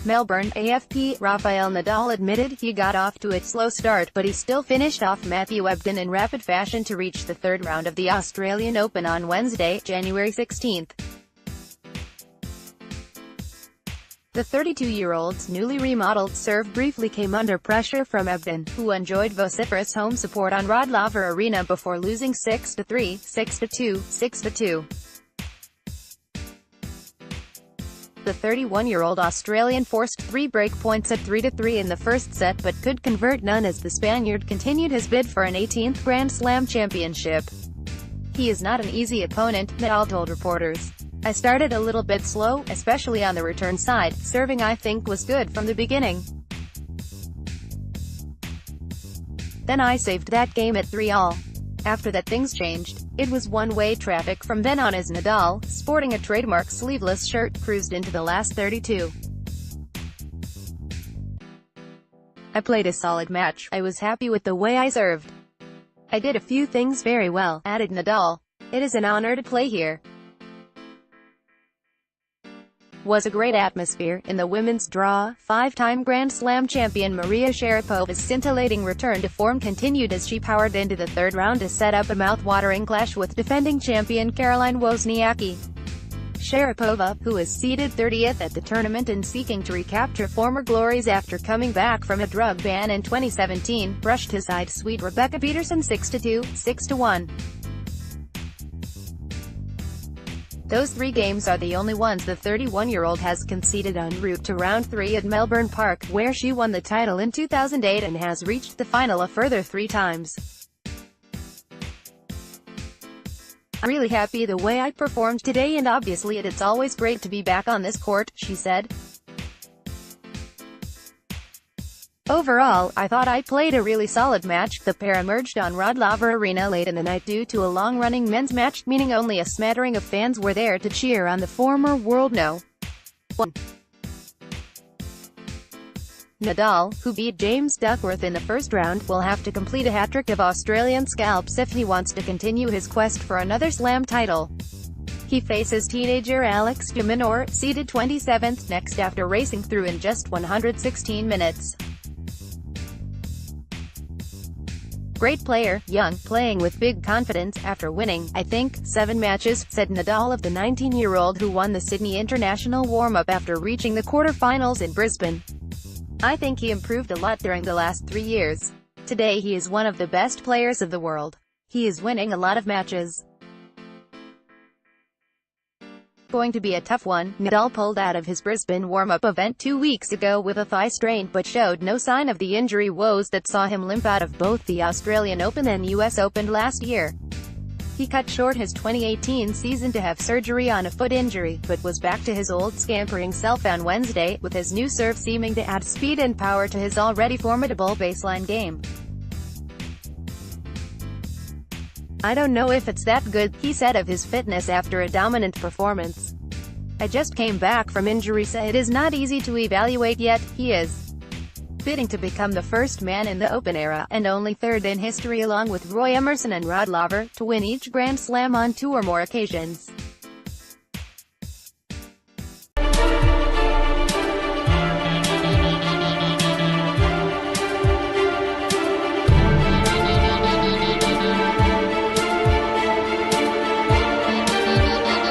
Melbourne, AFP. Rafael Nadal admitted he got off to a slow start but he still finished off Matthew Ebden in rapid fashion to reach the third round of the Australian Open on Wednesday, January 16. The 32-year-old's newly remodeled serve briefly came under pressure from Ebden, who enjoyed vociferous home support on Rod Laver Arena before losing 6-3, 6-2, 6-2. The 31-year-old Australian forced 3 break points at 3-3 in the first set but could convert none as the Spaniard continued his bid for an 18th Grand Slam championship. He is not an easy opponent, Nadal told reporters. I started a little bit slow, especially on the return side. Serving I think was good from the beginning. Then I saved that game at 3-all. After that things changed. It was one-way traffic from then on as Nadal, sporting a trademark sleeveless shirt, cruised into the last 32. I played a solid match. I was happy with the way I served. I did a few things very well, added Nadal. It is an honor to play here. Was a great atmosphere. In the women's draw, 5-time Grand Slam champion Maria Sharapova's scintillating return to form continued as she powered into the third round to set up a mouth-watering clash with defending champion Caroline Wozniacki. Sharapova, who is seeded 30th at the tournament and seeking to recapture former glories after coming back from a drug ban in 2017, brushed aside sweet Rebecca Peterson 6-2, 6-1. Those 3 games are the only ones the 31-year-old has conceded en route to round 3 at Melbourne Park, where she won the title in 2008 and has reached the final a further 3 times. I'm really happy the way I performed today and obviously it's always great to be back on this court, she said. Overall, I thought I played a really solid match. The pair emerged on Rod Laver Arena late in the night due to a long-running men's match, meaning only a smattering of fans were there to cheer on the former world No. 1. Nadal, who beat James Duckworth in the first round, will have to complete a hat-trick of Australian scalps if he wants to continue his quest for another Slam title. He faces teenager Alex de Minaur, seeded 27th, next after racing through in just 116 minutes. Great player, young, playing with big confidence, after winning, I think, 7 matches, said Nadal of the 19-year-old who won the Sydney International warm-up after reaching the quarter-finals in Brisbane. I think he improved a lot during the last 3 years. Today he is one of the best players of the world. He is winning a lot of matches. Going to be a tough one. Nadal pulled out of his Brisbane warm-up event 2 weeks ago with a thigh strain but showed no sign of the injury woes that saw him limp out of both the Australian Open and US Open last year. He cut short his 2018 season to have surgery on a foot injury, but was back to his old scampering self on Wednesday, with his new serve seeming to add speed and power to his already formidable baseline game. I don't know if it's that good, he said of his fitness after a dominant performance. I just came back from injury so it is not easy to evaluate yet. He is bidding to become the first man in the Open era, and only third in history along with Roy Emerson and Rod Laver, to win each Grand Slam on 2 or more occasions.